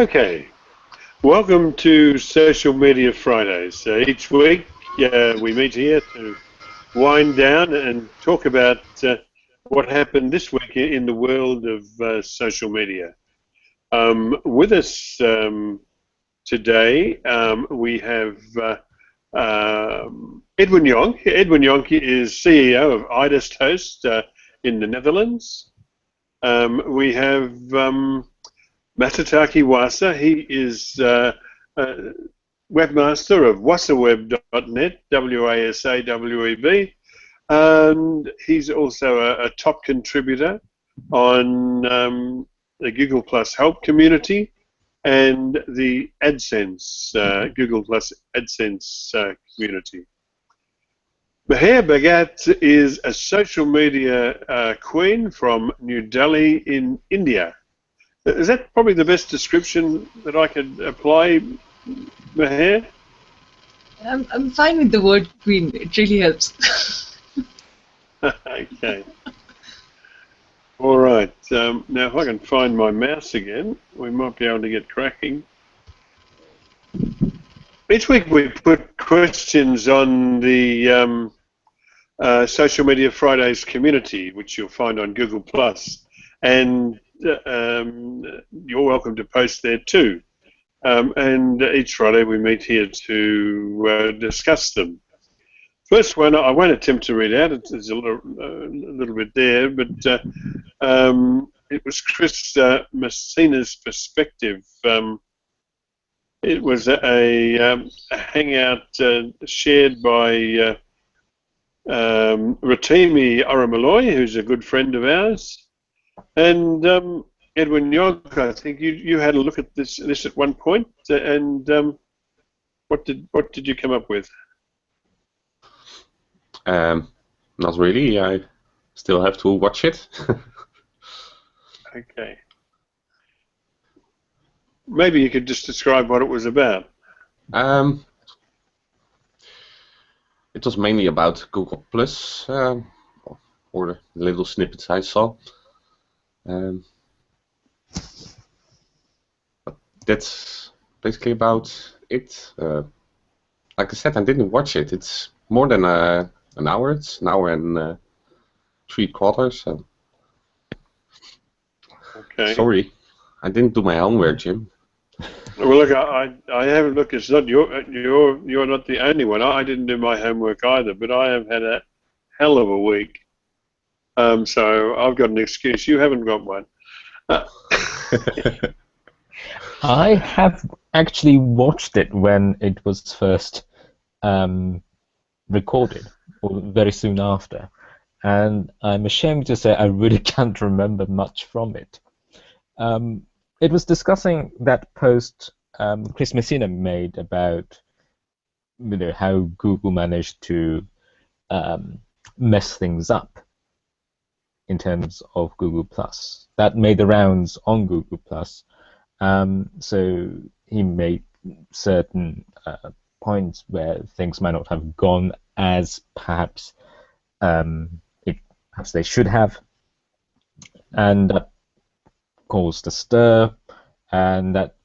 Okay, welcome to Social Media Fridays. Each week we meet here to wind down and talk about what happened this week in the world of social media. With us today we have Edwin Jonk. Edwin Jonk is CEO of Fidays Host in the Netherlands. We have Matataki Wasa. He is webmaster of wasaweb.net, WASAWEB, and he's also a top contributor on the Google Plus Help community and the AdSense, Google Plus AdSense community. Meher Bhagat is a social media queen from New Delhi in India. Is that probably the best description that I could apply, Meher? I'm fine with the word queen. It really helps. Okay. All right. Now, if I can find my mouse again, we might be able to get cracking. Each week we put questions on the Social Media Fridays community, which you'll find on Google Plus, and you're welcome to post there too. And each Friday we meet here to discuss them. First one, I won't attempt to read out. There's a little bit there, but it was Chris Messina's perspective. It was a hangout shared by Rotimi Oramaloi, who's a good friend of ours, and Edwin Jonk. I think you had a look at this at one point, and what did you come up with? Not really. I still have to watch it. Okay. Maybe you could just describe what it was about. It was mainly about Google Plus, or the little snippets I saw. But that's basically about it. Like I said, I didn't watch it. It's more than an hour. It's an hour and 3/4. Okay. Sorry, I didn't do my homework, Jim. Well, look, I haven't looked. It's not you're not the only one. I didn't do my homework either, but I have had a hell of a week. So I've got an excuse. You haven't got one. I have actually watched it when it was first recorded, or very soon after, and I'm ashamed to say I really can't remember much from it. It was discussing that post Chris Messina made about how Google managed to mess things up in terms of Google Plus. That made the rounds on Google Plus. So he made certain points where things might not have gone as perhaps they should have, and that caused a stir, and that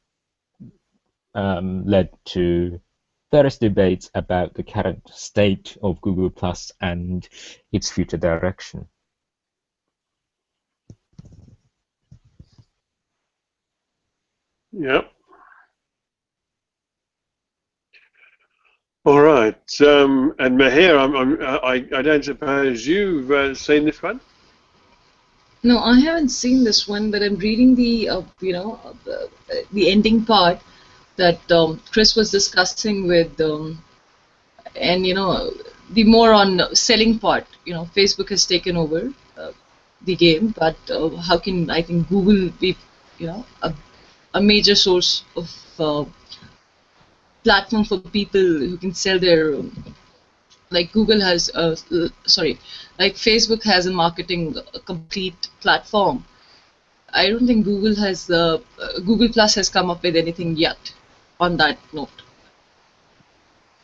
led to various debates about the current state of Google Plus and its future direction. Yep. All right. And Meher, I don't suppose you've seen this one? No, I haven't seen this one, but I'm reading the the ending part that Chris was discussing with, and the more on selling part. Facebook has taken over the game, but how can I think Google be a major source of platform for people who can sell their like Google has like Facebook has a marketing complete platform. I don't think Google has Google Plus has come up with anything yet on that note,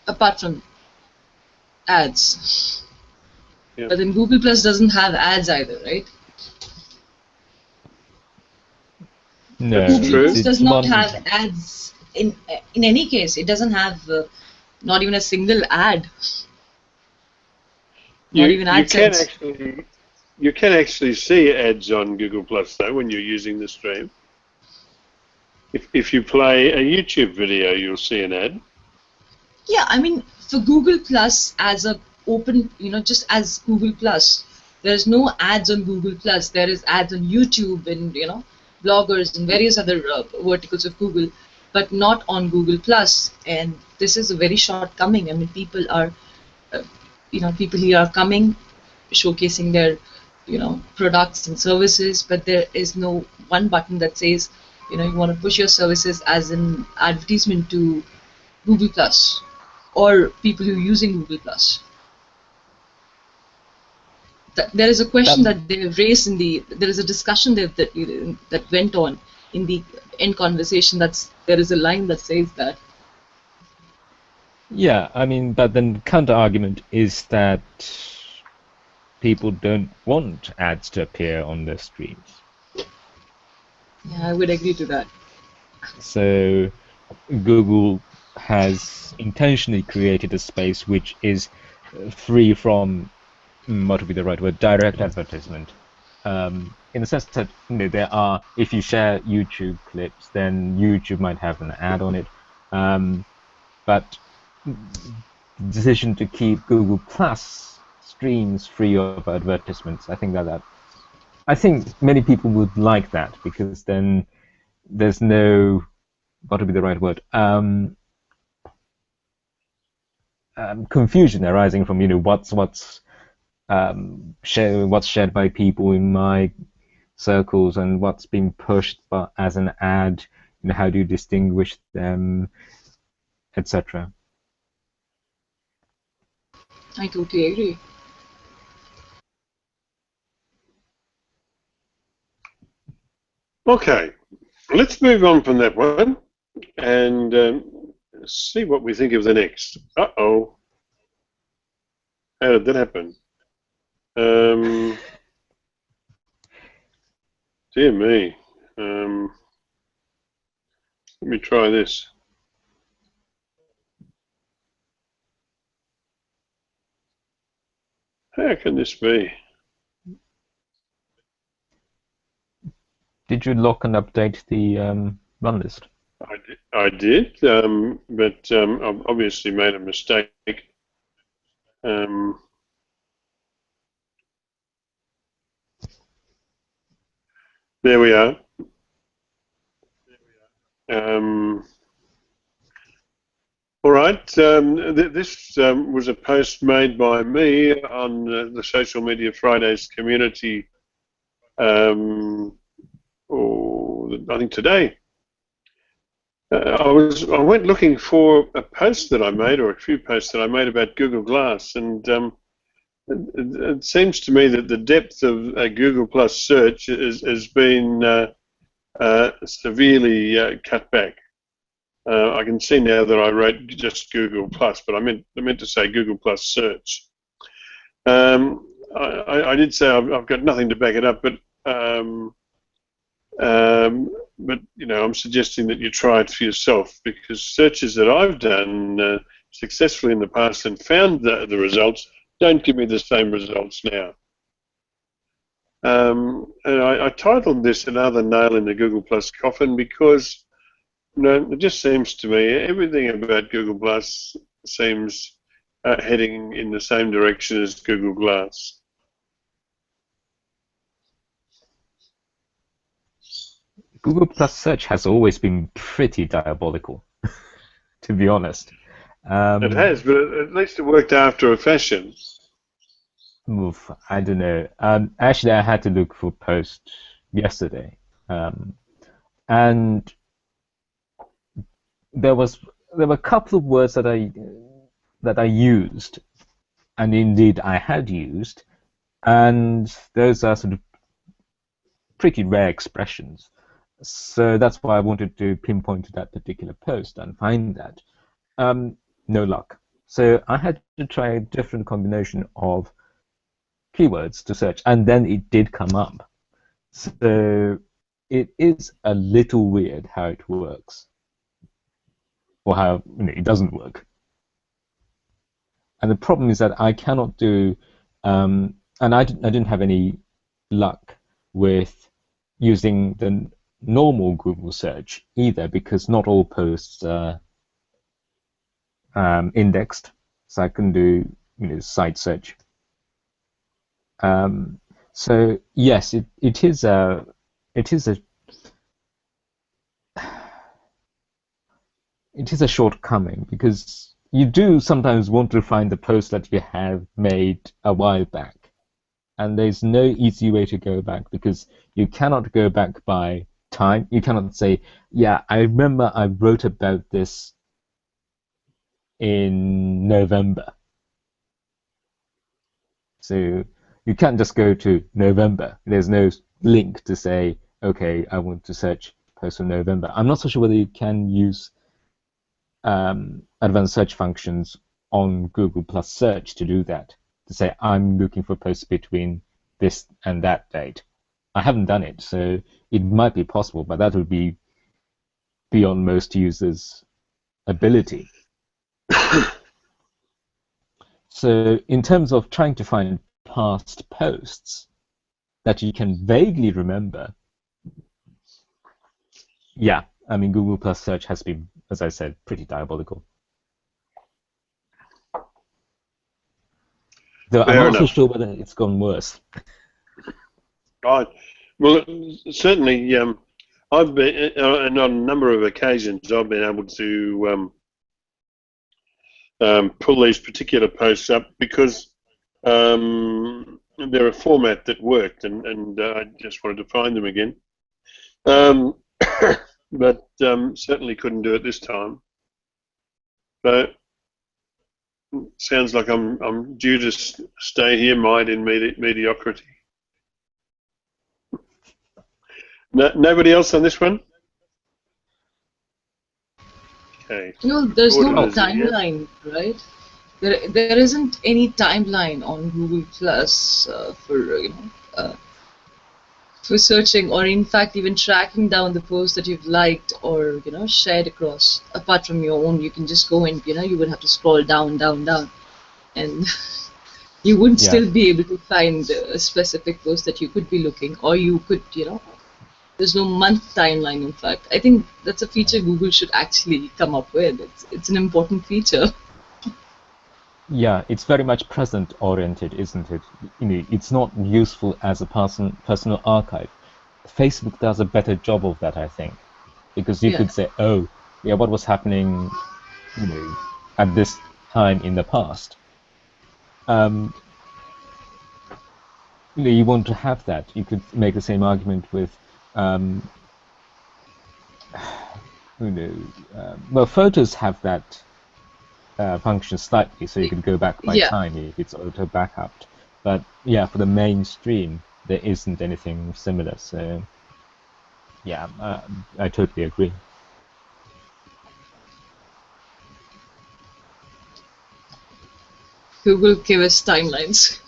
apart from ads. Yeah. But then Google Plus doesn't have ads either, right? No, That's Google true. Plus does it's not one. have ads in any case. It doesn't have not even a single ad, not even You can AdSense. actually see ads on Google Plus though when you're using the stream. If you play a YouTube video, you'll see an ad. Yeah, I mean, for Google Plus as a open, just as Google Plus, there's no ads on Google Plus. There is ads on YouTube and bloggers and various other verticals of Google, but not on Google Plus. And this is a very shortcoming. I mean, people are, uh, people here are coming, showcasing their, products and services, but there is no one button that says, you want to push your services as an advertisement to Google Plus or people who are using Google Plus. There is a question that they raised there is a discussion that went on in the end conversation. There is a line that says that. Yeah, I mean, but then the counter argument is that people don't want ads to appear on their streams. Yeah, I would agree to that. So Google has intentionally created a space which is free from, what would be the right word, direct advertisement. In the sense that there are, if you share YouTube clips, then YouTube might have an ad on it. But the decision to keep Google Plus streams free of advertisements, I think many people would like that, because then there's no, what would be the right word, confusion arising from what's shared by people in my circles and what's being pushed as an ad. How do you distinguish them, etc. I totally agree. Okay, let's move on from that one and see what we think of the next. Uh-oh. How did that happen? Dear me. Let me try this. How can this be? Did you lock and update the run list? I did, but I've obviously made a mistake. There we are. All right. This was a post made by me on the Social Media Fridays community. I think today. I went looking for a post that I made, or a few posts that I made about Google Glass, and it seems to me that the depth of Google Plus search has been severely cut back. I can see now that I wrote just Google Plus, but I meant to say Google Plus search. I did say I've got nothing to back it up, but I'm suggesting that you try it for yourself, because searches that I've done successfully in the past and found the results don't give me the same results now. And I titled this "Another Nail in the Google Plus Coffin" because it just seems to me everything about Google Plus seems heading in the same direction as Google Glass. Google Plus search has always been pretty diabolical, to be honest. It has, but at least it worked after a fashion. I don't know. Actually, I had to look for post yesterday, and there were a couple of words that I used, and indeed I had used, and those are sort of pretty rare expressions. So that's why I wanted to pinpoint to that particular post and find that. No luck. So I had to try a different combination of keywords to search, and then it did come up. So it is a little weird how it works, or how it doesn't work. And the problem is that I cannot do, and I didn't have any luck with using the normal Google search either, because not all posts are indexed, so I can do site search. So yes, it is a shortcoming, because you do sometimes want to find the post that you have made a while back, and there's no easy way to go back, because you cannot go back by time. You cannot say, yeah, I remember I wrote about this in November. So you can't just go to November. There's no link to say, okay, I want to search post from November. I'm not so sure whether you can use advanced search functions on Google Plus Search to do that, to say I'm looking for posts between this and that date. I haven't done it, so it might be possible, but that would be beyond most users' ability. So in terms of trying to find past posts that you can vaguely remember, yeah, I mean, Google Plus Search has been, as I said, pretty diabolical. Though I'm not so sure whether it's gone worse. Right. Well, certainly, I've been, and on a number of occasions, I've been able to pull these particular posts up because they're a format that worked, and I just wanted to find them again. But certainly couldn't do it this time. But sounds like I'm due to stay here, mired in mediocrity. Nobody else on this one? Okay. No, there's no timeline, right? There isn't any timeline on Google Plus for searching, or in fact even tracking down the posts that you've liked or shared across. Apart from your own, you can just go and you would have to scroll down, and you wouldn't still be able to find a specific post that you could be looking, or you could there's no month timeline. In fact, I think that's a feature Google should actually come up with. It's an important feature. Yeah, it's very much present oriented, isn't it? It's not useful as a personal archive. Facebook does a better job of that, I think, because you could say, oh, yeah, what was happening, at this time in the past. You want to have that. You could make the same argument with well, photos have that function slightly, so you can go back by time if it's auto backupped. But yeah, for the mainstream, there isn't anything similar. So yeah, I totally agree. Google give us timelines.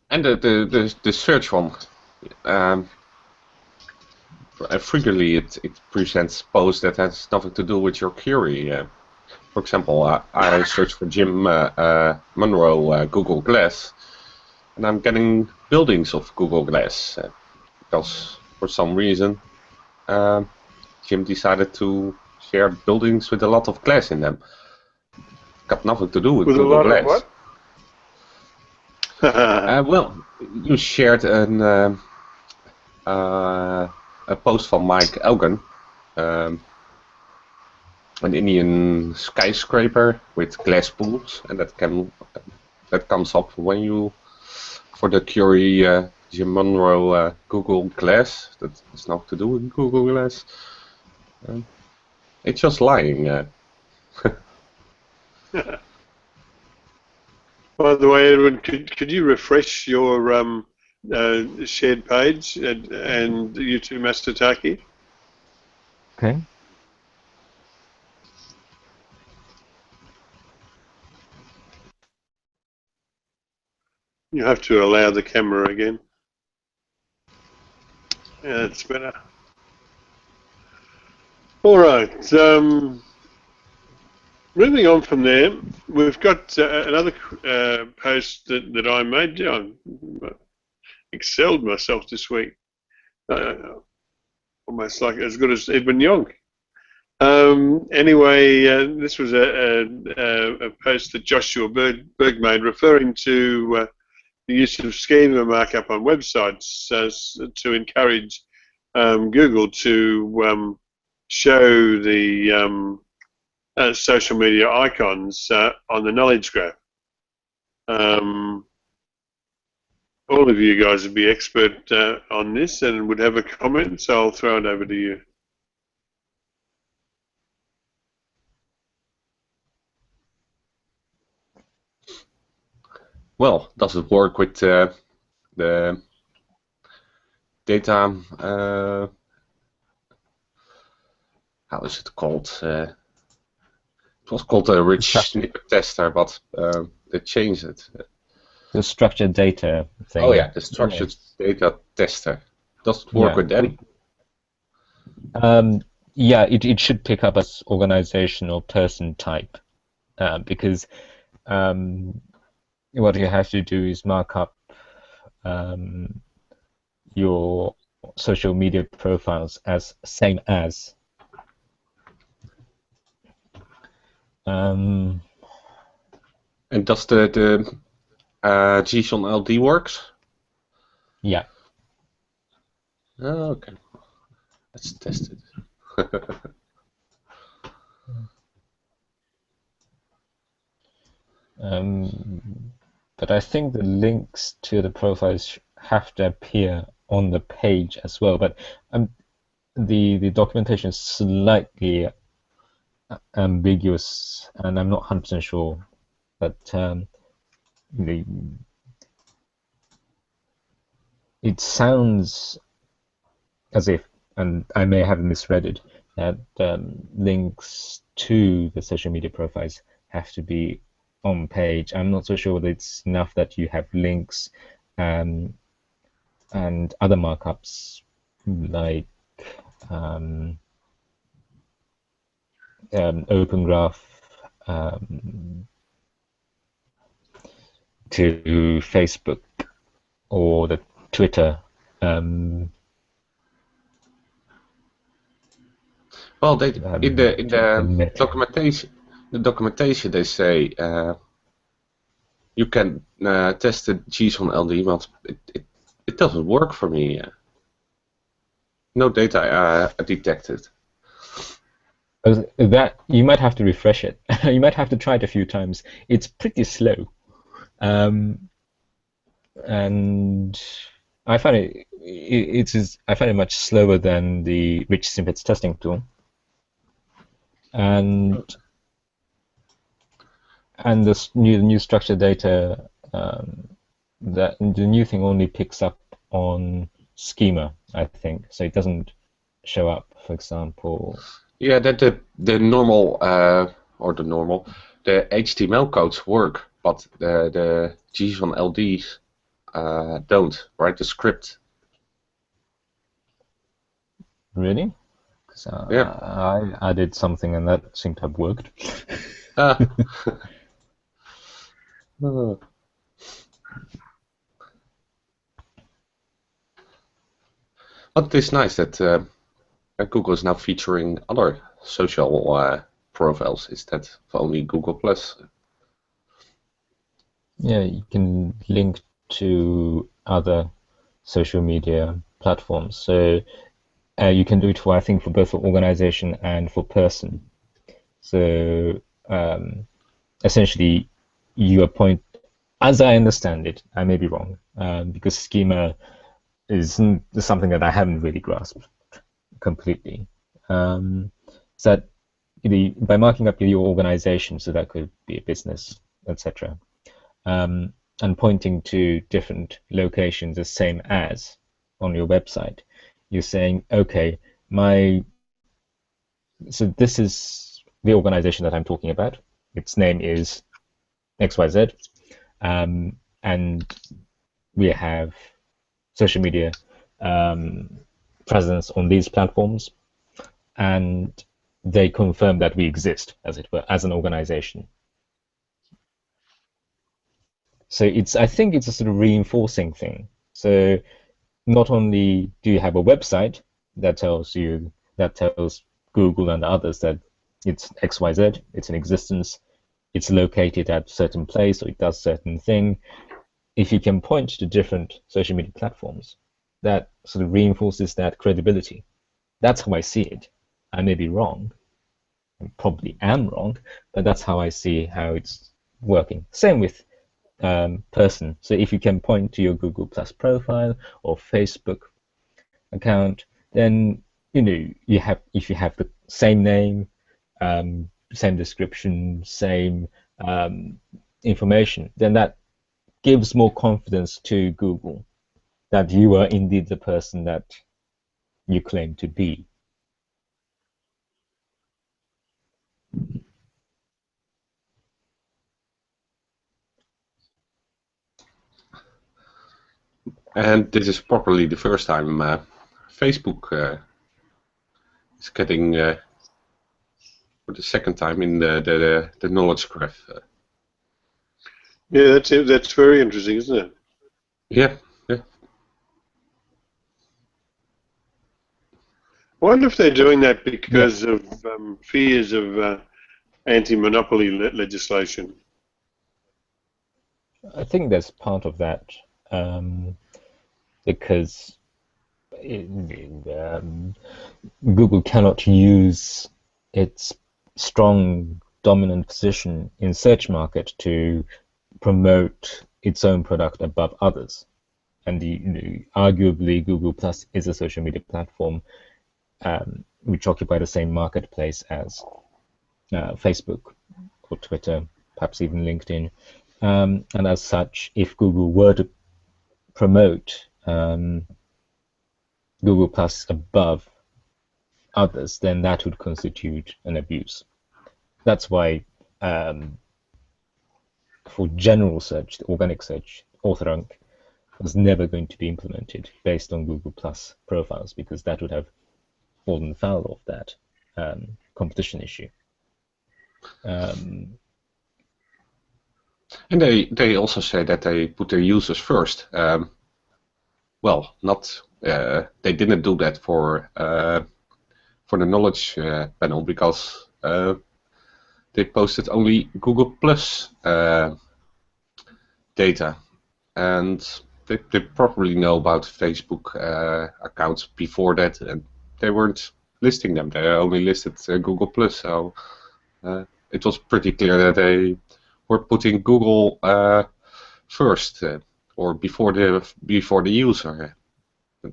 And the search one. Frequently it presents posts that has nothing to do with your query. For example, I searched for Jim Monroe Google Glass, and I'm getting buildings of Google Glass because for some reason Jim decided to share buildings with a lot of glass in them. Got nothing to do with Google Glass. Of what? Well, you shared a post from Mike Elgin, an Indian skyscraper with glass pools, and that comes up when you for the query Jim Monroe Google Glass. That has nothing to do with Google Glass. It's just lying. By the way, Edwin, could you refresh your shared page and you too, Master Taki? Okay. You have to allow the camera again. Yeah, that's better. All right. Moving on from there, we've got another post that I made. I excelled myself this week. Almost like as good as Edwin Young. Anyway, this was a post that Joshua Berg made referring to the use of schema markup on websites to encourage Google to show the social media icons on the knowledge graph. All of you guys would be expert on this and would have a comment, so I'll throw it over to you. Well, does it work with the data? How is it called? It was called a rich snippet tester, but they changed it. The structured data thing. Oh yeah, the structured data tester. Does it work with that? Yeah, it should pick up as organization or person type, because what you have to do is mark up your social media profiles as same as. And does the JSON LD works? Yeah. Oh, okay. Let's test it. But I think the links to the profiles have to appear on the page as well. But the documentation is slightly ambiguous, and I'm not 100% sure. But it sounds as if, and I may have misread it, that links to the social media profiles have to be on page. I'm not so sure whether it's enough that you have links and other markups like Open Graph to Facebook or the Twitter. Well, in the documentation they say you can test the JSON LD, but it doesn't work for me. No data detected. That you might have to refresh it. You might have to try it a few times. It's pretty slow, and I find I find it much slower than the rich snippets testing tool, and this new structured data, that the new thing only picks up on schema, I think, so it doesn't show up, for example. Yeah, that the normal the HTML codes work, but the JSON LDs don't, right? The script. Really? Yeah. I did something and that seemed to have worked. But it's nice that Google is now featuring other social profiles instead of only Google+. Yeah, you can link to other social media platforms. So you can do it for, I think, for both for organization and for person. So essentially, you appoint, as I understand it, I may be wrong, because schema is something that I haven't really grasped completely. So that by marking up your organization, so that could be a business, etc., and pointing to different locations the same as on your website, you're saying, okay, so this is the organization that I'm talking about. Its name is XYZ, and we have social media presence on these platforms, and they confirm that we exist, as it were, as an organization. So I think it's a sort of reinforcing thing. So not only do you have a website that tells Google and others that it's XYZ, it's in existence, it's located at a certain place, or it does certain thing. If you can point to different social media platforms, that sort of reinforces that credibility. That's how I see it. I may be wrong, I probably am wrong, but that's how I see how it's working. Same with person. So if you can point to your Google Plus profile or Facebook account, then if you have the same name, same description, same information, then that gives more confidence to Google that you are indeed the person that you claim to be. And this is probably the first time Facebook is getting for the second time in the knowledge graph. Yeah, that's very interesting, isn't it? Yeah, yeah. I wonder if they're doing that because of fears of anti-monopoly legislation. I think there's part of that because Google cannot use its strong dominant position in search market to promote its own product above others. And arguably Google Plus is a social media platform which occupy the same marketplace as Facebook or Twitter, perhaps even LinkedIn. And as such, if Google were to promote Google Plus above others, then that would constitute an abuse. That's why for general search, the organic search, AuthorRank was never going to be implemented based on Google Plus profiles, because that would have fallen foul of that competition issue. And they also say that they put their users first. Well, not they didn't do that for the knowledge panel, because they posted only Google Plus data, and they probably know about Facebook accounts before that, and they weren't listing them. They only listed Google Plus, so it was pretty clear that they were putting Google first or before the user.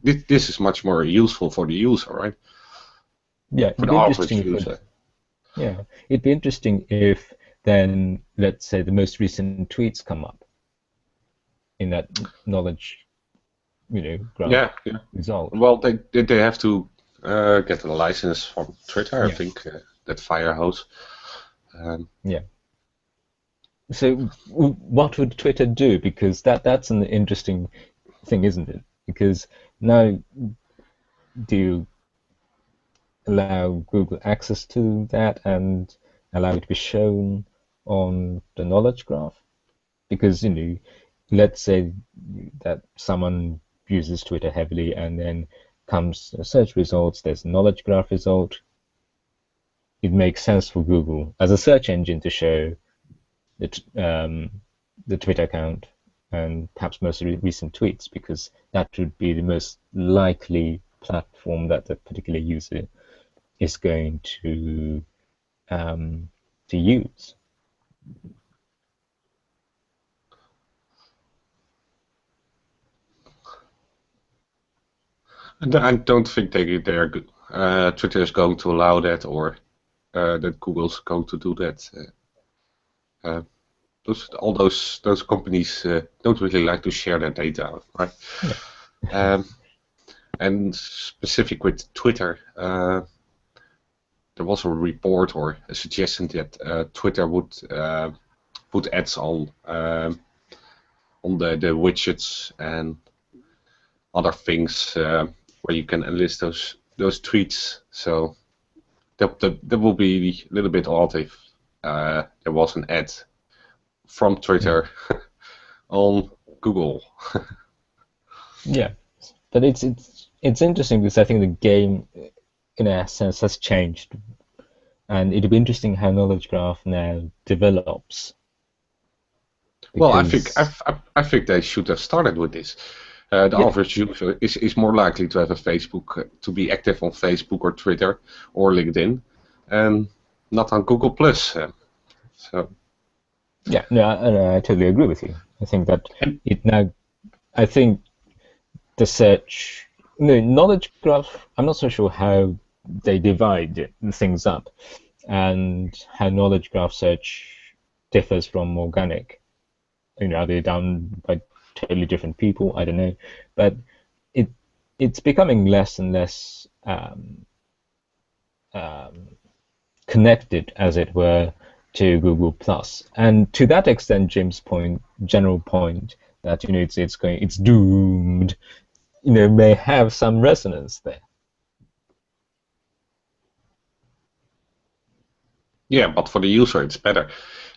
This is much more useful for the user, right? Yeah, For the average user. Yeah, it'd be interesting if then, let's say, the most recent tweets come up in that knowledge, graph result. Well, they have to get a license from Twitter, I think, that Firehose. Yeah. So what would Twitter do? Because that's an interesting thing, isn't it? Because now, do you allow Google access to that and allow it to be shown on the knowledge graph? Because let's say that someone uses Twitter heavily, and then comes search results, there's a knowledge graph result. It makes sense for Google as a search engine to show the Twitter account and perhaps most recent tweets, because that would be the most likely platform that the particular user is going to use. And I don't think they're Twitter is going to allow that, or that Google's going to do that. All those companies don't really like to share their data, right? Yeah. And specific with Twitter, there was a report or a suggestion that Twitter would put ads on the widgets and other things where you can enlist those tweets. So that will be a little bit odd if there was an ad from Twitter on Google. Yeah, but it's interesting because I think the game, in a sense, has changed, and it'll be interesting how Knowledge Graph now develops. Well, Because I think they should have started with this. The Yeah. average user is more likely to have a Facebook, to be active on Facebook or Twitter or LinkedIn, and not on Google Plus. So yeah, no, I totally agree with you. I think that and I think the search, no, Knowledge Graph. I'm not so sure how they divide things up, and how Knowledge Graph search differs from organic. Are they done by totally different people? I don't know, but it it's becoming less and less connected, as it were, to Google Plus. And to that extent, Jim's general point that it's doomed, may have some resonance there. yeah, but for the user it's better.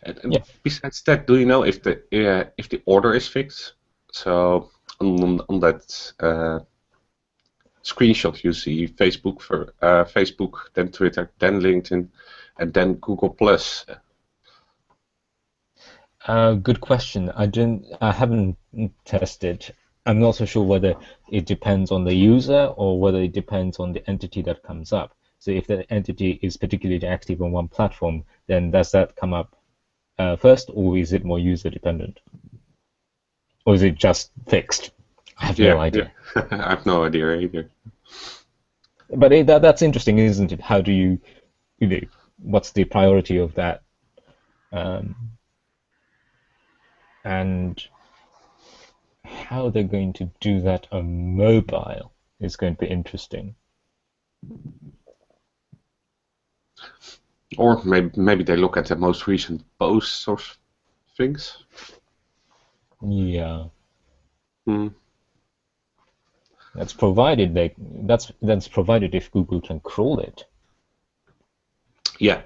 And Yeah. besides that, do you know if the order is fixed? So on that screenshot you see Facebook for Facebook, then Twitter, then LinkedIn, and then Google Plus. Good question. I haven't tested. I'm not so sure whether it depends on the user or whether it depends on the entity that comes up. So if the entity is particularly active on one platform, then does that come up first, or is it more user dependent? Or is it just fixed? I have no idea. Yeah. I have no idea either. But that's interesting, isn't it? How do what's the priority of that? And how they're going to do that on mobile is going to be interesting. Or maybe they look at the most recent posts or things. Yeah. Hmm. That's provided that's provided if Google can crawl it. Yeah.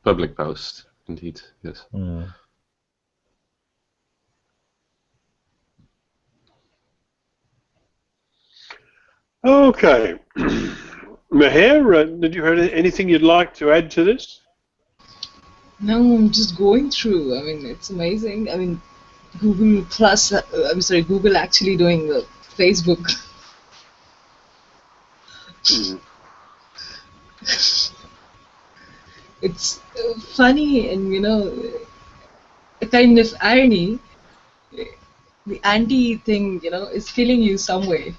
Public post, indeed. Yes. Okay. Meher, did you have anything you'd like to add to this? No, I'm just going through. I mean, it's amazing. I mean, Google Plus. I'm sorry, Google actually doing Facebook. It's funny, and a kind of irony. The anti thing, is killing you some way.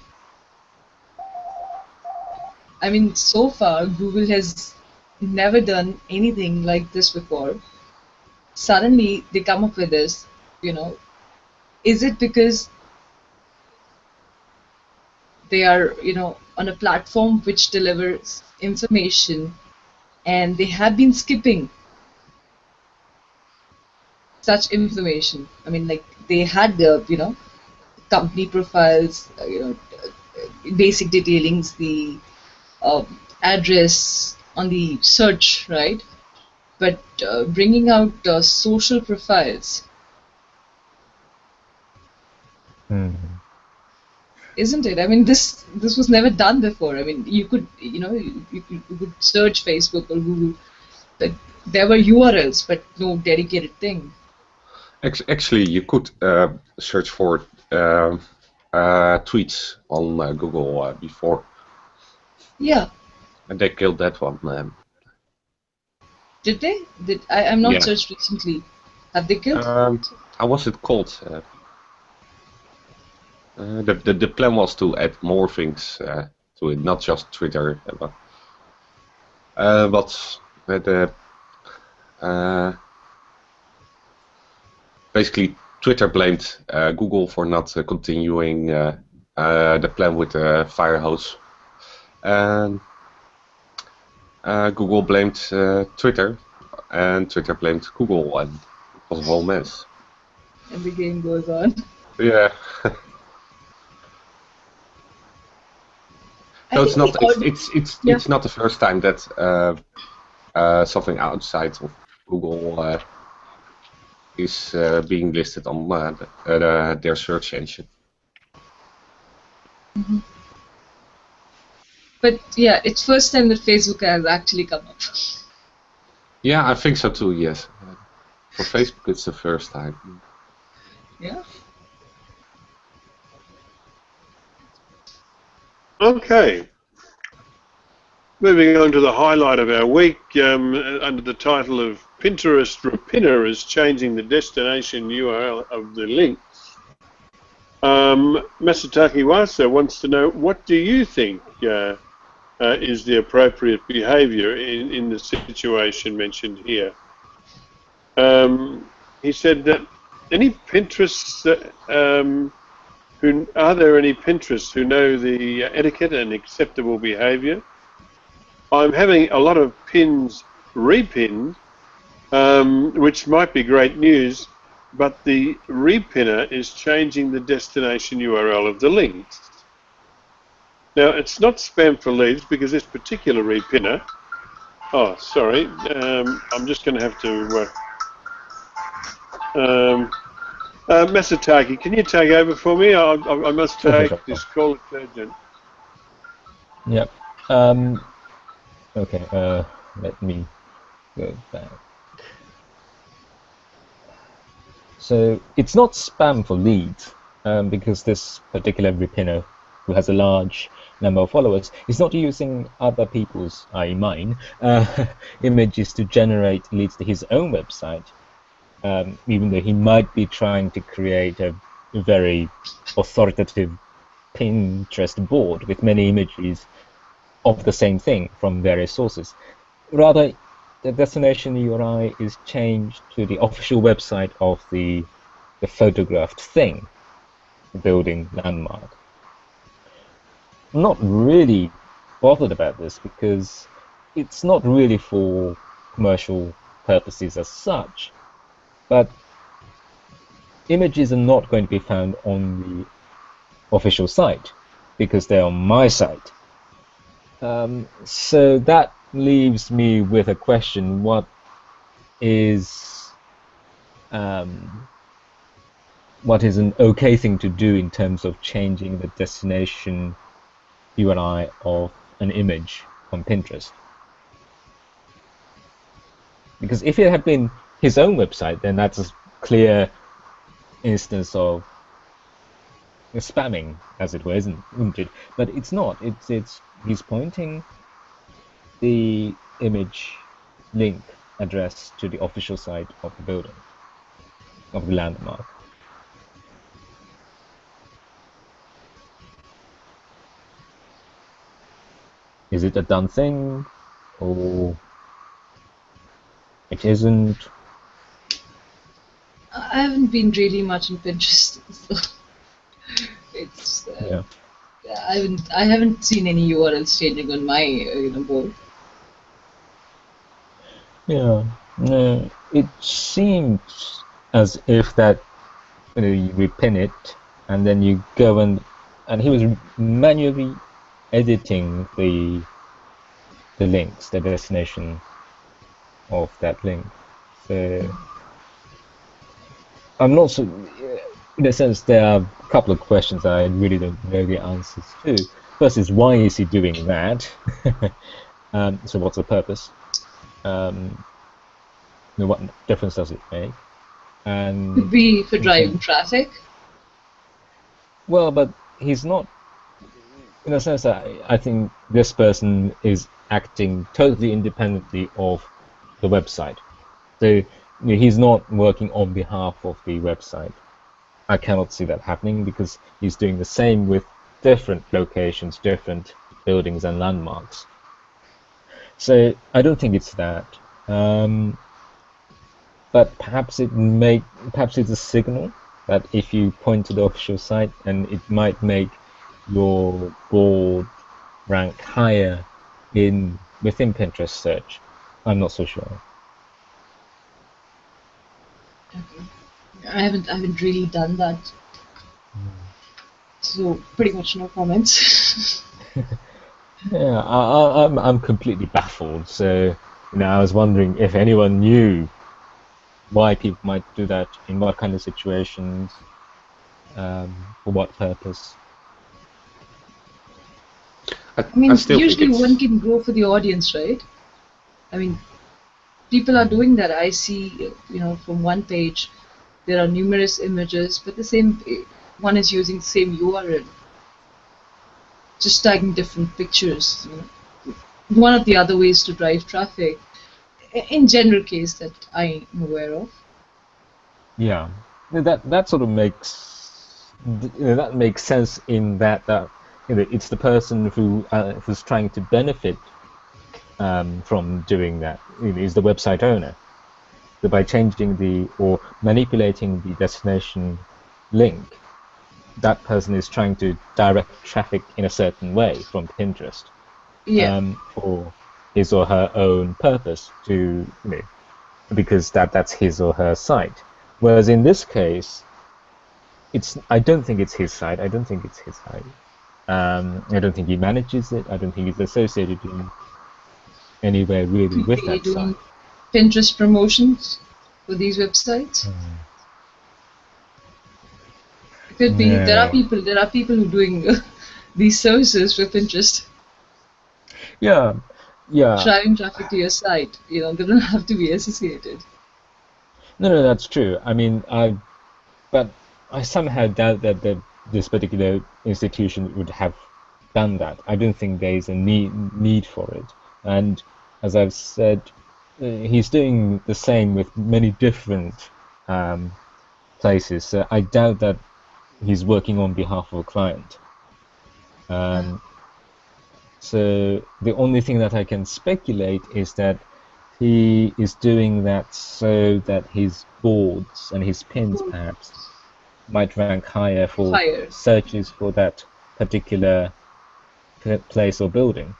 I mean, so far, Google has never done anything like this before. Suddenly, they come up with this, you know. Is it because they are, on a platform which delivers information and they have been skipping such information? I mean, like, they had the, company profiles, basic detailings, the address on the search, right? But bringing out social profiles, isn't it? I mean, this was never done before. I mean, you could, you could search Facebook or Google, but there were URLs, but no dedicated thing. Actually, you could search for tweets on Google before. Yeah. And they killed that one. Did they? I'm not Yeah. searched recently. Have they killed? How was it called? The plan was to add more things to it, not just Twitter, but basically Twitter blamed Google for not continuing the plan with the fire hose, and Google blamed Twitter, and Twitter blamed Google, and it was a whole mess. And the game goes on. Yeah. I So think it's not the aud- yeah. it's not the first time that something outside of Google is being listed on their search engine. Mhm. But yeah, it's first time that Facebook has actually come up. Yeah, I think so too. Yes, for Facebook it's the first time. Yeah. Okay. Moving on to the highlight of our week, under the title of Pinterest Repinner is changing the destination URL of the links. Masataki Wasa wants to know, what do you think is the appropriate behavior in the situation mentioned here? He said that any Pinterests, are there any Pinterests who know the etiquette and acceptable behavior? I'm having a lot of pins repinned, which might be great news, but the repinner is changing the destination URL of the links. Now, it's not spam for leads because this particular repinner, oh, sorry, I'm just going to have to, Masataki, can you take over for me? I must take Sure. this call, it's urgent. Yep. Okay. Let me go back. So it's not spam for leads, because this particular repinner, who has a large number of followers, is not using other people's, i.e. mine, images to generate leads to his own website, even though he might be trying to create a very authoritative Pinterest board with many images of the same thing from various sources. Rather, the destination URI is changed to the official website of the photographed thing, the building landmark. I'm not really bothered about this because it's not really for commercial purposes as such, but images are not going to be found on the official site because they're on my site. So that leaves me with a question: what is an okay thing to do in terms of changing the destination URI of an image on Pinterest? Because if it had been his own website, then that's a clear instance of spamming, as it were, isn't it? But it's not. It's he's pointing the image link address to the official site of the building, of the landmark. Is it a done thing, or it isn't? I haven't been really much on Pinterest, so it's Yeah. I haven't seen any URLs changing on my board. Yeah. No, it seems as if that you repin it and then you go and he was manually editing the links, the destination of that link. So I'm not so, in a sense, there are a couple of questions I really don't know the answers to. First is, why is he doing that? So what's the purpose? What difference does it make? And Could be for driving traffic. well, but he's not. In a sense, I think this person is acting totally independently of the website. So he's not working on behalf of the website. I cannot see that happening because he's doing the same with different locations, different buildings and landmarks. So I don't think it's that. But perhaps it's a signal that if you point to the official site, and it might make your board rank higher within Pinterest search. I'm not so sure. Okay. I haven't really done that. So pretty much no comments. Yeah, I'm completely baffled. So, I was wondering if anyone knew why people might do that, in what kind of situations, for what purpose. I I mean, still think usually one it's can go for the audience, right? I mean, people are doing that. I see, from one page, there are numerous images, but the same one is using the same URL, just tagging different pictures. One of the other ways to drive traffic, in general case that I'm aware of. Yeah, that sort of makes sense in that it's the person who's trying to benefit from doing that, is the website owner. So by changing or manipulating the destination link, that person is trying to direct traffic in a certain way from Pinterest, Yeah, for his or her own purpose, because that's his or her site. Whereas in this case, I don't think it's his site. I don't think it's his site. I don't think he manages it. I don't think he's associated in any way really with maybe that doing site. Pinterest promotions for these websites. It could be Yeah, there are people who doing these services for Pinterest, yeah, yeah. driving traffic to your site. They don't have to be associated. No, that's true. I mean, but I somehow doubt that this particular institution would have done that. I don't think there is a need for it. And as I've said, he's doing the same with many different places. So I doubt that he's working on behalf of a client. Um, so the only thing that I can speculate is that he is doing that so that his boards and his pins perhaps might rank higher for Higher. searches for that particular place or building,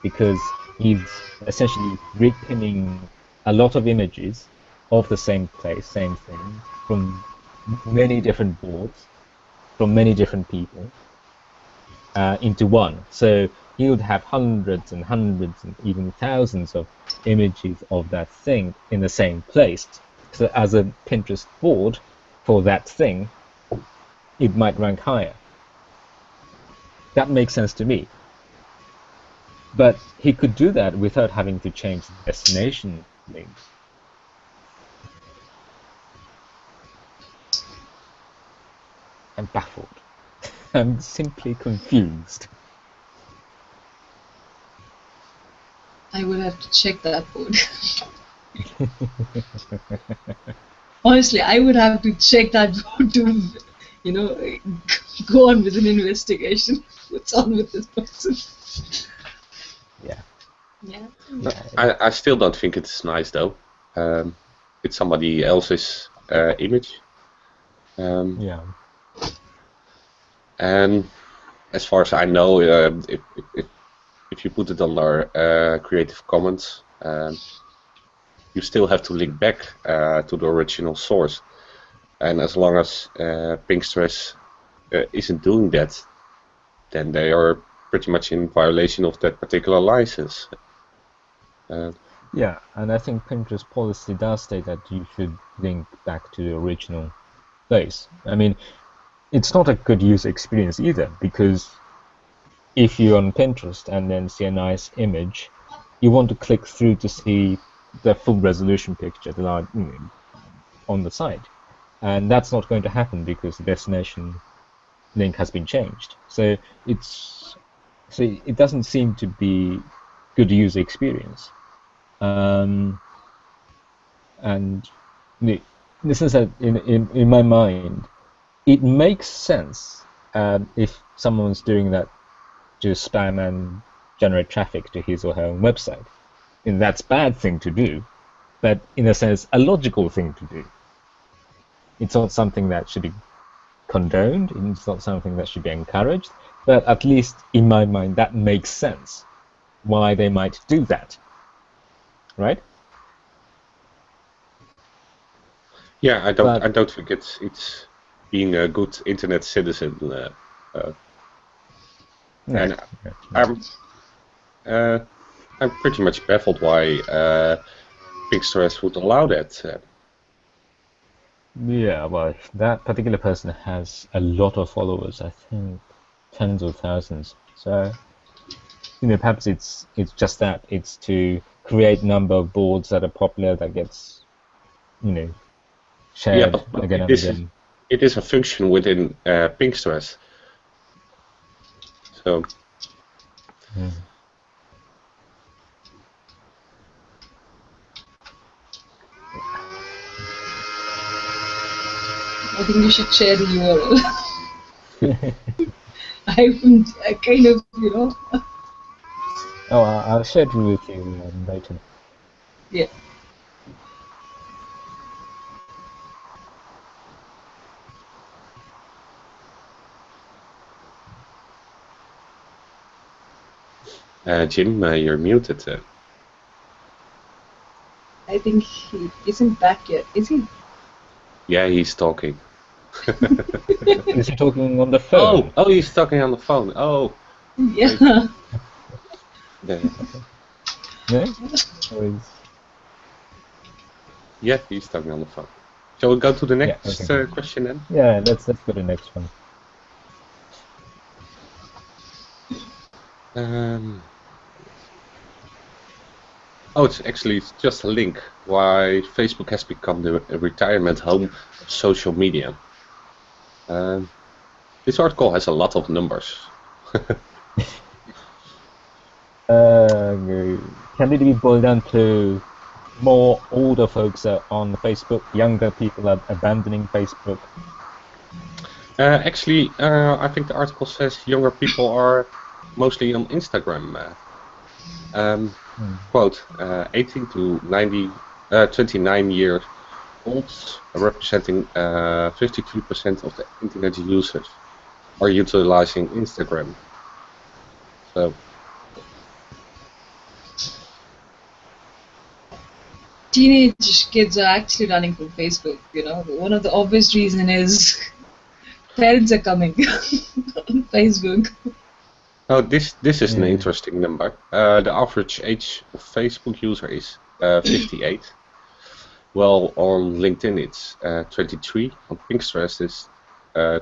because he's essentially repinning a lot of images of the same place, same thing, from many different boards, from many different people, into one. So he would have hundreds and hundreds and even thousands of images of that thing in the same place. So as a Pinterest board for that thing, it might rank higher. That makes sense to me. But he could do that without having to change the destination link. I'm baffled. I'm simply confused. I would have to check that board. Honestly, I would have to check that board to, you know, go on with an investigation. What's on with this person? Yeah. Yeah. I still don't think it's nice though. It's somebody else's image. Yeah. And as far as I know, if you put it under Creative Commons, you still have to link back to the original source. And as long as Pinterest isn't doing that, then they are pretty much in violation of that particular license. Yeah, and I think Pinterest policy does state that you should link back to the original place. I mean, it's not a good user experience either, because if you're on Pinterest and then see a nice image, you want to click through to see the full resolution picture on the site. And that's not going to happen because the destination link has been changed. So it doesn't seem to be good user experience. And in the sense that in my mind, it makes sense if someone's doing that to spam and generate traffic to his or her own website. And that's a bad thing to do, but in a sense, a logical thing to do. It's not something that should be condoned. It's not something that should be encouraged. But at least in my mind, that makes sense why they might do that, right? Yeah, I don't think it's being a good internet citizen. No, And no. I'm pretty much baffled why Pinterest would allow that. Yeah, well, that particular person has a lot of followers, I think tens of thousands. So, perhaps it's just that. It's to create number of boards that are popular that gets, Yeah, shared but again and again. it is a function within Pinterest. So. I think you should share the URL. I kind of, Oh, I'll share it with you later. Yeah. Jim, you're muted. I think he isn't back yet, is he? Yeah, he's talking. Is he talking on the phone? Oh, he's talking on the phone. Oh. Yeah. No? Yeah, he's talking on the phone. Shall we go to the next okay. question then? Yeah, let's go to the next one. Oh, it's just a link why Facebook has become the retirement home of social media. This article has a lot of numbers. Can it be boiled down to more older folks are on Facebook, younger people are abandoning Facebook? Actually, I think the article says younger people are mostly on Instagram. Quote, 18 to 29 years old, representing 52% of the internet users, are utilizing Instagram. So. Teenage kids are actually running from Facebook. One of the obvious reasons is parents are coming on Facebook. Oh, this is an interesting number. The average age of Facebook user is 58. Well, on LinkedIn it's 23. On Pinterest it's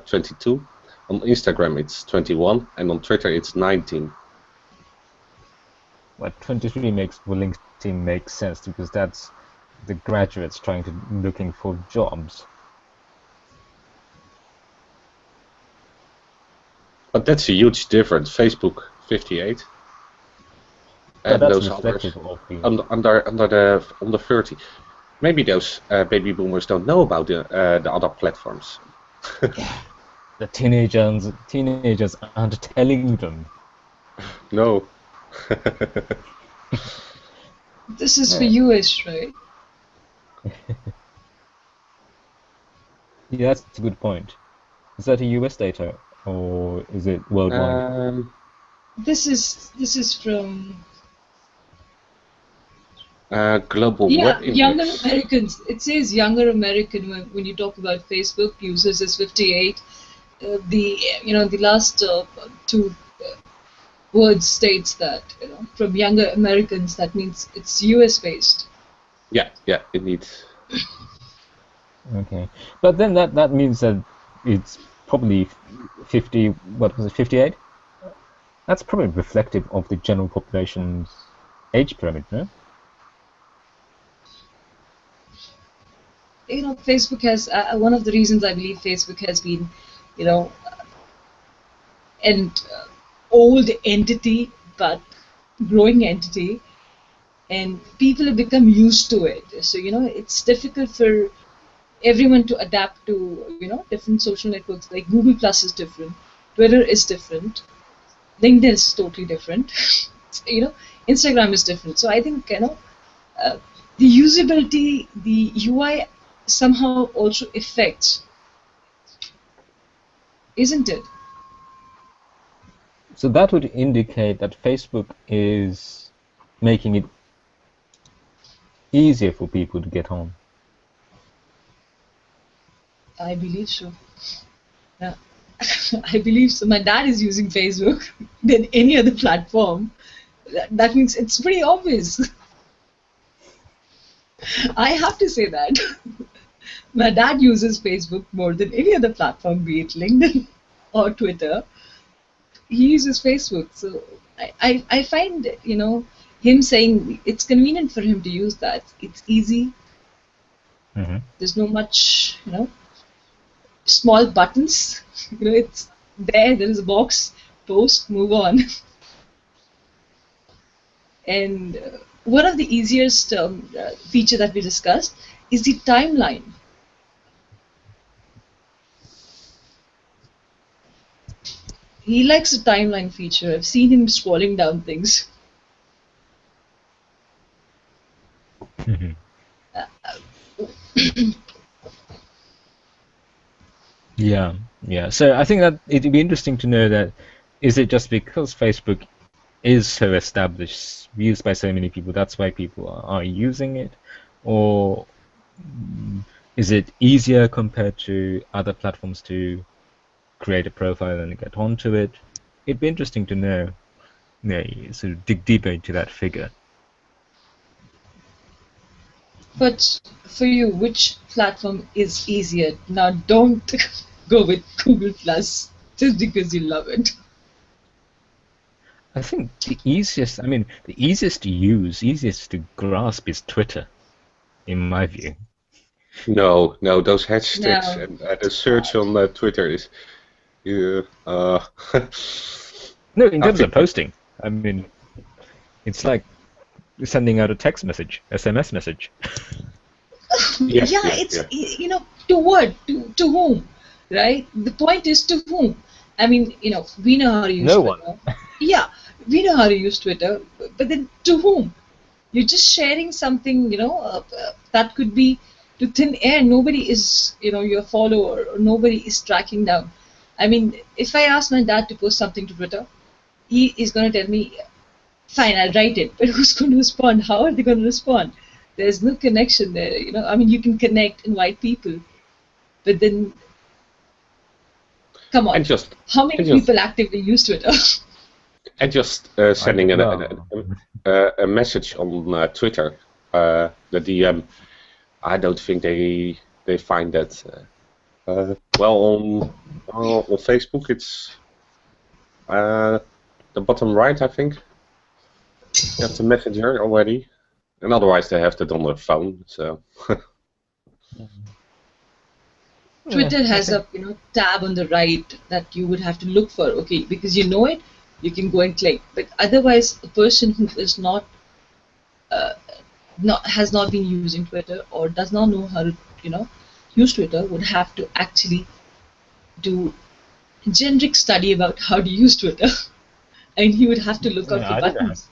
22. On Instagram it's 21, and on Twitter it's 19. Well, 23 LinkedIn makes sense because that's the graduates looking for jobs. But that's a huge difference. Facebook 58, and that's those reflective others under 30. Maybe those baby boomers don't know about the other platforms. The teenagers aren't telling them. No. This is for US, right? Yeah, that's a good point. Is that a US data or is it worldwide? This is from Global Web Index. Younger Americans. It says younger American when you talk about Facebook users is 58. The last two words states that from younger Americans. That means it's US based. Yeah, indeed. Okay, but then that means that it's probably 50. What was it? 58. That's probably reflective of the general population's age pyramid, no? Facebook has one of the reasons I believe Facebook has been, an old entity but growing entity, and people have become used to it. So it's difficult for everyone to adapt to different social networks. Like Google Plus is different, Twitter is different, LinkedIn is totally different. Instagram is different. So I think the usability, the UI somehow also affects, isn't it? So that would indicate that Facebook is making it easier for people to get on. I believe so. Yeah. I believe so. My dad is using Facebook than any other platform. That means it's pretty obvious. I have to say that. My dad uses Facebook more than any other platform, be it LinkedIn or Twitter. He uses Facebook, so I find him saying it's convenient for him to use that. It's easy. Mm-hmm. There's no much small buttons. It's there. There is a box. Post. Move on. And one of the easiest feature that we discussed is the timeline. He likes the timeline feature. I've seen him scrolling down things. Mm-hmm. Yeah. So I think that it'd be interesting to know that is it just because Facebook is so established, used by so many people, that's why people are using it, or is it easier compared to other platforms to create a profile and get onto it? It'd be interesting to know, sort of dig deeper into that figure. But for you, which platform is easier? Now, don't go with Google Plus just because you love it. I think the easiest to use, easiest to grasp is Twitter, in my view. No, those hashtags No. and the search on Twitter is. No, in I terms of think- posting, I mean, it's like sending out a text message, SMS message. Yeah, It's to what? To whom? Right? The point is to whom? I mean, we know how to use No Twitter. Yeah, we know how to use Twitter, but then to whom? You're just sharing something, that could be to thin air. Nobody is, your follower, or nobody is tracking down. I mean, if I ask my dad to post something to Twitter, he is going to tell me, fine, I'll write it, but who's going to respond? How are they going to respond? There's no connection there, I mean, you can connect, invite people, but then, come on, And just how many people actively use Twitter? and just sending a message on Twitter, the DM. I don't think they find that well on Facebook. It's the bottom right, I think. That's a messenger already, and otherwise they have that on their phone. So. Twitter has a tab on the right that you would have to look for. Okay, because you know it, you can go and click. But otherwise, a person who is has not been using Twitter or does not know how to use Twitter would have to actually do generic study about how to use Twitter, and he would have to look out for buttons.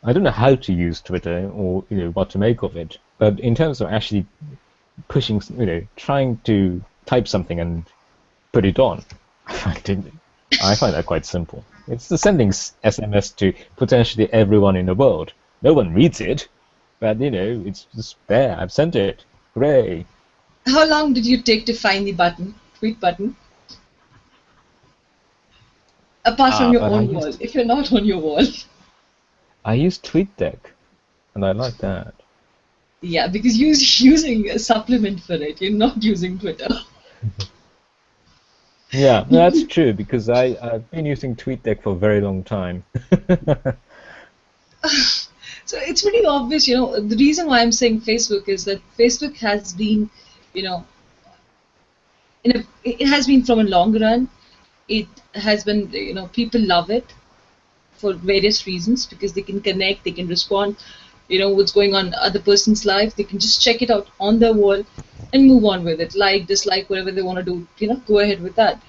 I don't know how to use Twitter or what to make of it, but in terms of actually pushing, trying to type something and put it on, I find that quite simple. It's the sending SMS to potentially everyone in the world. No one reads it, but it's just there. I've sent it. Hooray! How long did you take to find the tweet button? Apart from your own wall, if you're not on your wall. I use TweetDeck, and I like that. Yeah, because you're using a supplement for it. You're not using Twitter. Yeah, no, that's true, because I've been using TweetDeck for a very long time. So it's pretty obvious, the reason why I'm saying Facebook is that Facebook has been, it has been from a long run. It has been, people love it for various reasons because they can connect, they can respond, what's going on in other person's life. They can just check it out on their wall and move on with it, like, dislike, whatever they want to do, go ahead with that.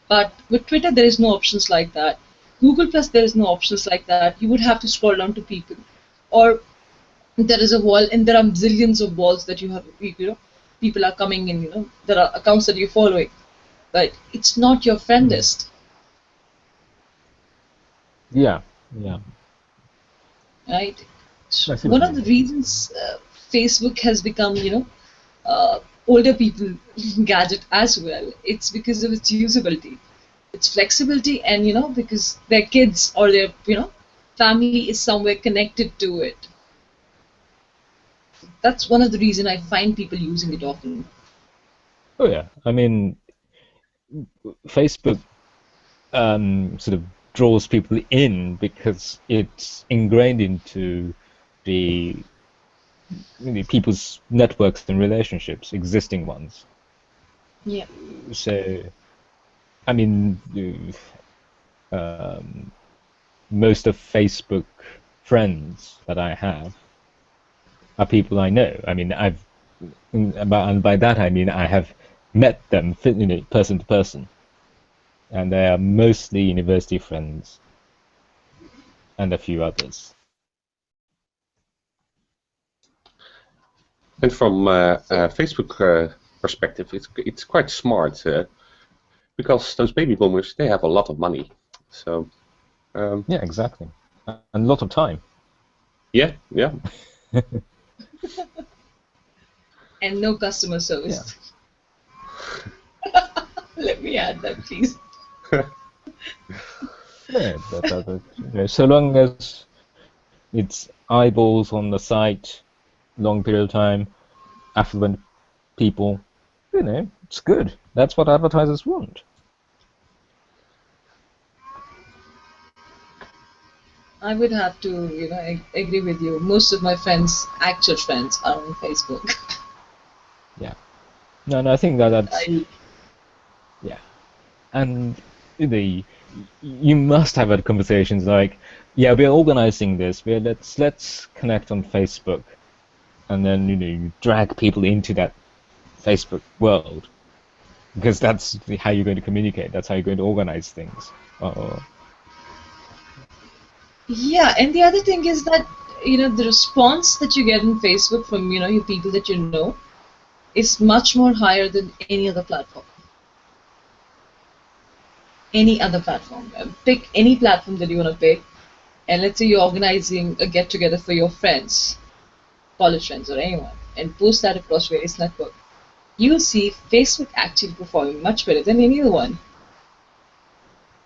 But with Twitter, there is no options like that. Google Plus, there is no options like that. You would have to scroll down to people. Or there is a wall, and there are zillions of walls that you have, people are coming in, there are accounts that you're following. But it's not your friend list. Yeah. Right? One of the reasons Facebook has become, older people gadget as well, it's because of its usability. Its flexibility and, because their kids or their, family is somewhere connected to it. That's one of the reasons I find people using it often. Oh yeah, I mean, Facebook sort of draws people in because it's ingrained into the people's networks and relationships, existing ones. Yeah. So, I mean, most of Facebook friends that I have are people I know. I mean, and by that I mean I have met them, person to person, and they are mostly university friends and a few others. And from Facebook perspective, it's quite smart because those baby boomers, they have a lot of money. So Yeah, exactly, and a lot of time. yeah. And no customer service. Let me add that, please. Yeah, so long as it's eyeballs on the site, long period of time, affluent people, it's good. That's what advertisers want. I would have to, agree with you. Most of my friends, actual friends, are on Facebook. Yeah. No, I think that's I, yeah, and you must have had conversations like, yeah, we're organizing this. Let's connect on Facebook, and then you drag people into that Facebook world because that's how you're going to communicate. That's how you're going to organize things. yeah, and the other thing is that, the response that you get in Facebook from, your people that you know is much more higher than any other platform. Any other platform. Pick any platform that you want to pick, and let's say you're organizing a get together for your friends, college friends, or anyone, and post that across various networks. You'll see Facebook actually performing much better than any other one.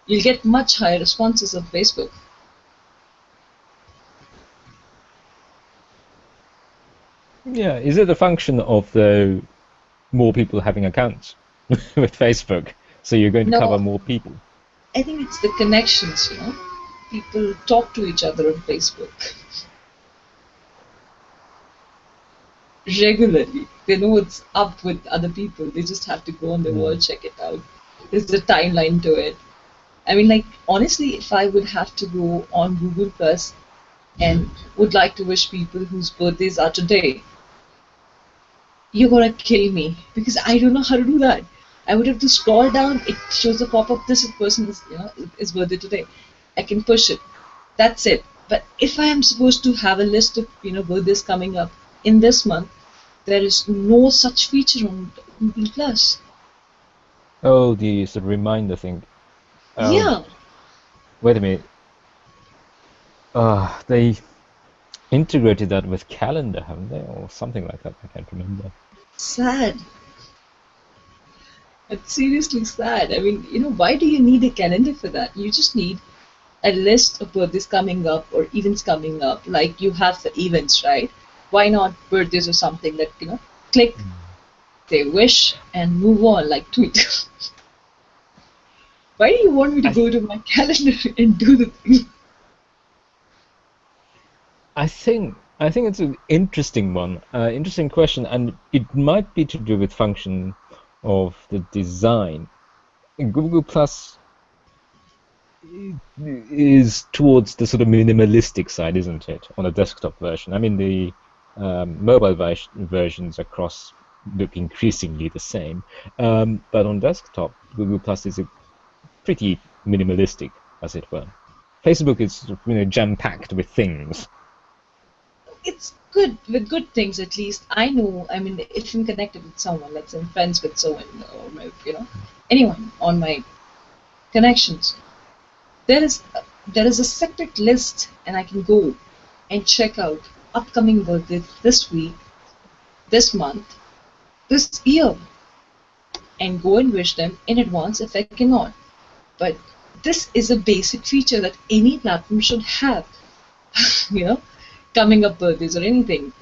You'll get much higher responses on Facebook. Yeah, is it a function of the more people having accounts with Facebook? So you're going to cover No, more people. I think it's the connections, People talk to each other on Facebook regularly. They know what's up with other people. They just have to go on the wall, check it out. There's a timeline to it. I mean, like, honestly, if I would have to go on Google Plus and would like to wish people whose birthdays are today, you're gonna kill me because I don't know how to do that. I would have to scroll down. It shows a pop-up. This person is birthday today. I can push it. That's it. But if I am supposed to have a list of birthdays coming up in this month, there is no such feature on Google Plus. Oh, the sort of reminder thing. Yeah. Wait a minute. They integrated that with calendar, haven't they, or something like that? I can't remember. Sad. It's seriously sad. I mean, why do you need a calendar for that? You just need a list of birthdays coming up or events coming up, like you have for events, right? Why not birthdays or something that, click, say wish, and move on, like tweet. Why do you want me to go to my calendar and do the thing? I think it's an interesting one, interesting question, and it might be to do with function of the design. Google Plus is towards the sort of minimalistic side, isn't it, on a desktop version? I mean, the mobile versions across look increasingly the same, but on desktop, Google Plus is pretty minimalistic, as it were. Facebook is jam-packed with things. It's good with good things, at least. I know, I mean, if I'm connected with someone, let's say I'm friends with someone, or my, anyone on my connections, there is a separate list, and I can go and check out upcoming birthdays this week, this month, this year, and go and wish them in advance if I cannot. But this is a basic feature that any platform should have. you know, coming up birthdays or anything.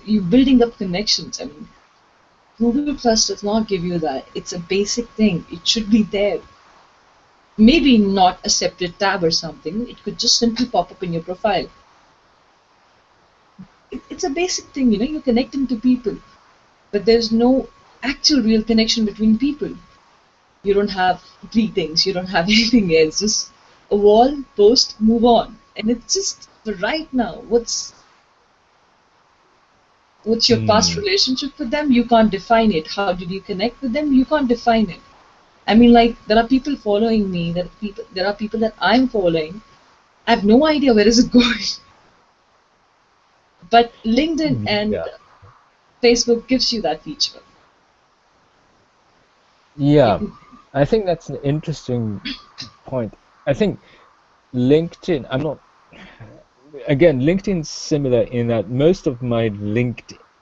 You're building up connections. I mean, Google Plus does not give you that. It's a basic thing. It should be there. Maybe not a separate tab or something. It could just simply pop up in your profile. It's a basic thing, you know, you're connecting to people, but there's no actual real connection between people. You don't have greetings, you don't have anything else, just a wall, post, move on. And it's just right now, what's your past relationship with them? You can't define it. How did you connect with them? You can't define it. I mean, like, there are people following me, there are people that I'm following. I have no idea where is it going. But LinkedIn and Facebook gives you that feature. Yeah, I think that's an interesting point. I think LinkedIn, LinkedIn's similar in that most of my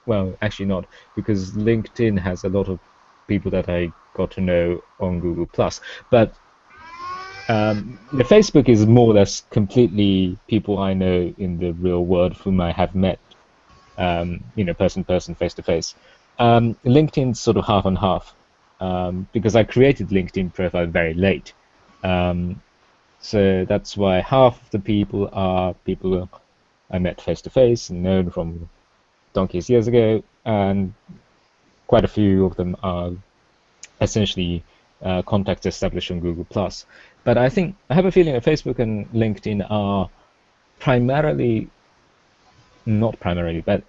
well, actually not, because LinkedIn has a lot of people that I got to know on Google+. But the Facebook is more or less completely people I know in the real world whom I have met, person to person, face to face. LinkedIn's sort of half and half, because I created LinkedIn profile very late. So that's why half of the people are people I met face to face and known from donkeys years ago, and quite a few of them are essentially contacts established on Google+. But I have a feeling that Facebook and LinkedIn are not primarily, but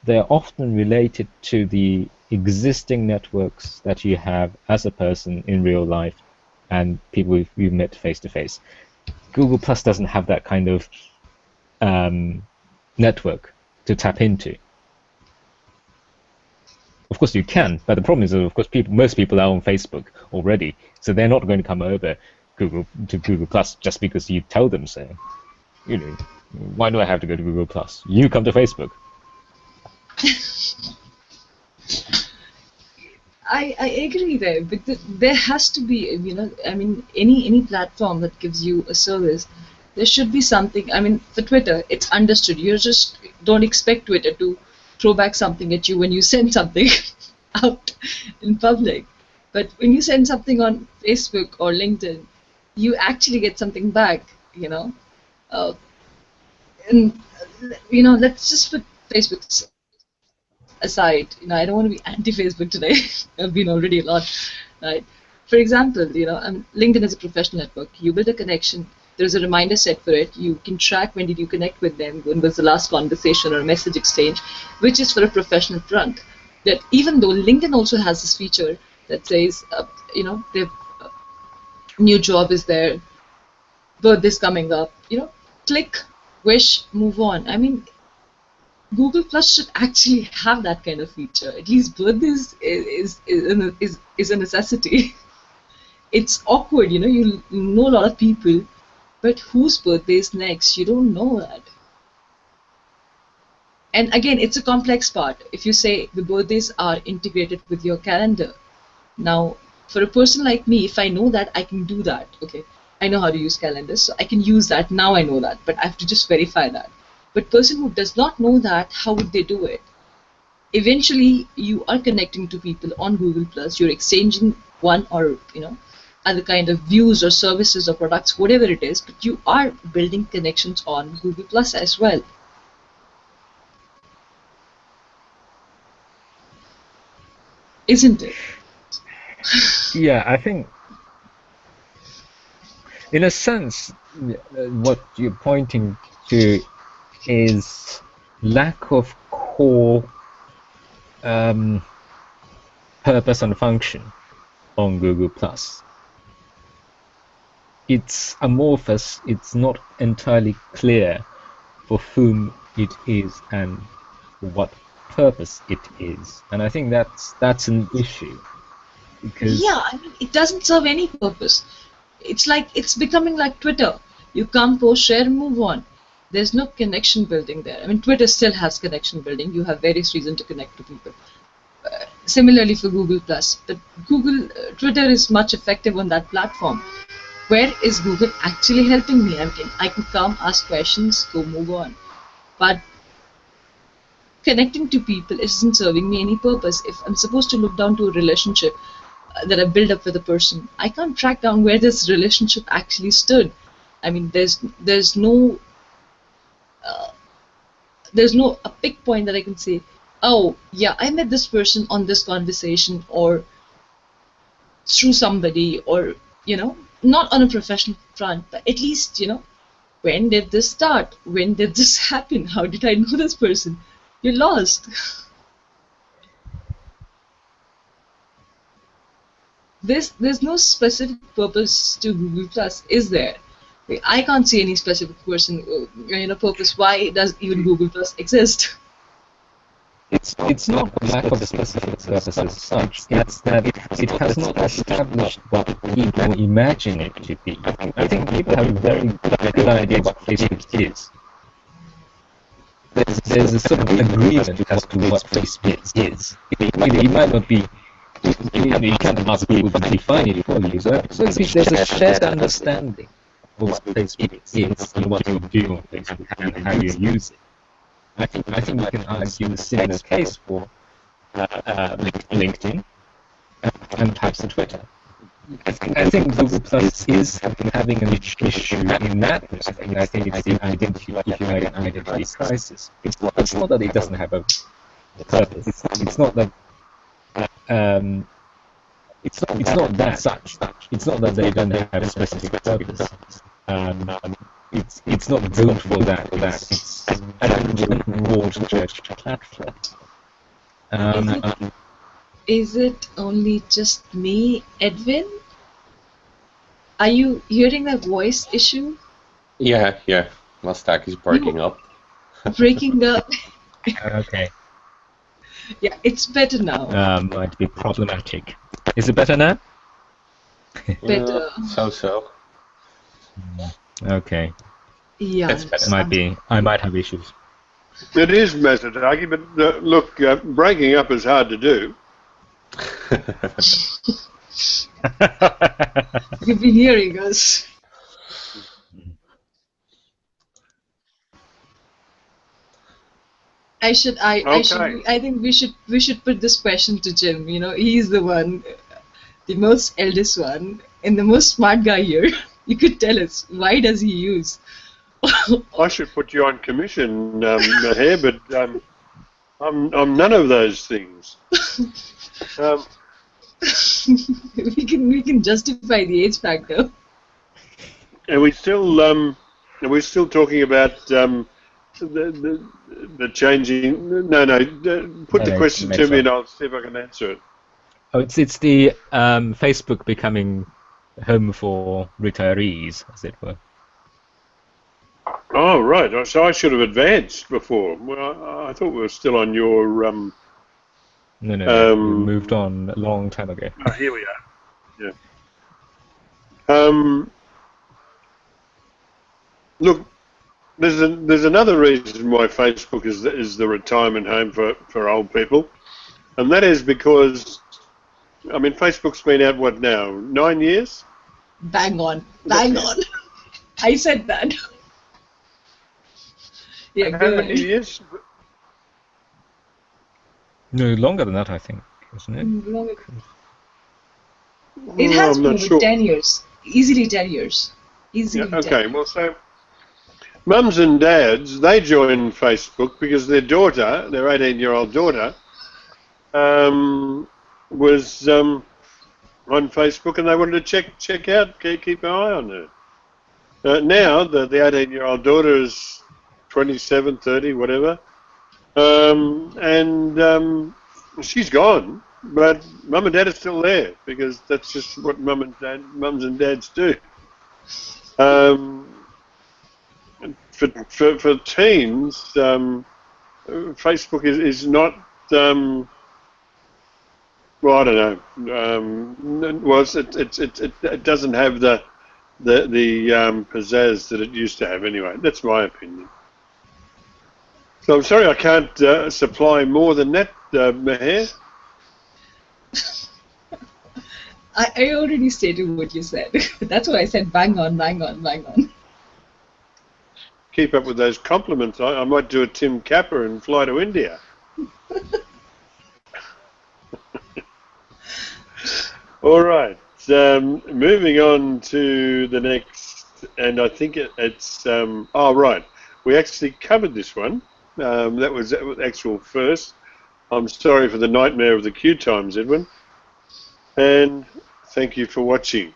they're often related to the existing networks that you have as a person in real life and people you've met face to face. Google Plus doesn't have that kind of network to tap into. Of course you can, but the problem is that, of course, most people are on Facebook already, so they're not going to come over to Google Plus just because you tell them so. You know, why do I have to go to Google Plus? You come to Facebook. I agree there, but there has to be, I mean, any platform that gives you a service, there should be something. I mean, for Twitter, it's understood. You just don't expect Twitter to throw back something at you when you send something out in public. But when you send something on Facebook or LinkedIn, you actually get something back, and, let's just put Facebook aside. I don't want to be anti-Facebook today. I've been already a lot, right? For example, LinkedIn is a professional network. You build a connection. There's a reminder set for it. You can track when did you connect with them, when was the last conversation or message exchange, which is for a professional front. That even though LinkedIn also has this feature that says, their new job is there, birthday's coming up, click, wish, move on. I mean, Google Plus should actually have that kind of feature. At least birthdays is a necessity. It's awkward, you know a lot of people, but whose birthday is next? You don't know that. And again, it's a complex part. If you say the birthdays are integrated with your calendar, now for a person like me, if I know that, I can do that. Okay, I know how to use calendars, so I can use that. Now I know that, but I have to just verify that. But person who does not know that, how would they do it? Eventually, you are connecting to people on Google Plus. You're exchanging one or other kind of views or services or products, whatever it is. But you are building connections on Google Plus as well. Isn't it? Yeah, I think, in a sense, what you're pointing to is lack of core purpose and function on Google Plus. It's amorphous. It's not entirely clear for whom it is and for what purpose it is, and I think that's an issue. Because I mean, it doesn't serve any purpose. It's becoming like Twitter. You come, post, share, move on. There's no connection building there. I mean, Twitter still has connection building. You have various reasons to connect to people. Similarly for Google Plus, but Twitter is much effective on that platform. where is Google actually helping me? I can come, ask questions, go move on. But connecting to people isn't serving me any purpose. If I'm supposed to look down to a relationship that I build up with a person, I can't track down where this relationship actually stood. I mean, there's no a pick point that I can say, oh yeah, I met this person on this conversation or through somebody, or not on a professional front, but at least when did this start? When did this happen? How did I know this person? You're lost. There's no specific purpose to Google Plus, is there? I can't see any specific purpose. Why does even Google Plus exist? It's not a lack of specific purpose as such. It's that it has not established what people imagine it to be. I think people have a very good idea what Facebook is. There's a sort of agreement as to what Facebook is. It might not be. You can't ask people to define it for you. So there's a shared understanding of what Facebook is and what you do on Facebook and how you use it. I think we can argue a similar case for LinkedIn and perhaps Twitter. I think Google Plus is having an issue in that respect. I think it's the identity crisis. It's not that it doesn't have a purpose. It's not that. It's not that such. It's not that they don't have a specific purpose. It's not built for that. It's an reward platform. Is it only just me, Edwin? Are you hearing that voice issue? Yeah. Mustak is breaking up. Breaking up. Okay. Yeah, it's better now. Might be problematic. Is it better now? Better. So. Okay. Yeah. That's better. I might have issues. It is Masataki, but look, breaking up is hard to do. You've been hearing us. I think we should put this question to Jim. He's the one, the most eldest one, and the most smart guy here. You could tell us, why does he use? I should put you on commission, Maher, but I'm none of those things. We can justify the age factor. Are we still talking about the changing? No. Put the question to me, and I'll see if I can answer it. Oh, it's the Facebook becoming home for retirees, as it were. Oh, right. So I should have advanced before. Well, I thought we were still on your... No. We moved on a long time ago. Oh, here we are. Yeah. Look, there's another reason why Facebook is the retirement home for old people, and that is because, I mean, Facebook's been out, what now, 9 years? Bang on. I said that. Yeah, How good. many years? No, longer than that, I think, isn't it? Longer. It has I'm been not over sure. 10 years. Easily 10 years. Easily 10 Okay, years. well, so mums and dads, they joined Facebook because their daughter, their 18-year-old daughter, was on Facebook, and they wanted to check out, keep an eye on her. Now, the 18-year-old daughter is 27, 30, whatever, and she's gone, but mum and dad are still there because that's just what mums and dads do. For teens, Facebook is not. Well, I don't know. Well, it doesn't have the pizzazz that it used to have. Anyway, that's my opinion. So I'm sorry I can't supply more than that, Maher. I already stated what you said. That's why I said bang on, bang on, bang on. Keep up with those compliments. I might do a Tim Capper and fly to India. All right. Moving on to the next, and I think it's oh right, we actually covered this one. That was the actual first. I'm sorry for the nightmare of the queue times, Edwin, and thank you for watching.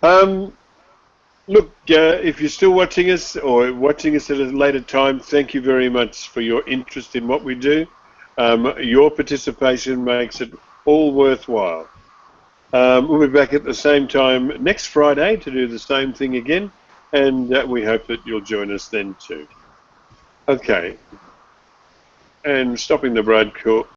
Look, if you're still watching us or watching us at a later time, thank you very much for your interest in what we do. Your participation makes it all worthwhile. We'll be back at the same time next Friday to do the same thing again, and we hope that you'll join us then too. Okay, and stopping the broadcast.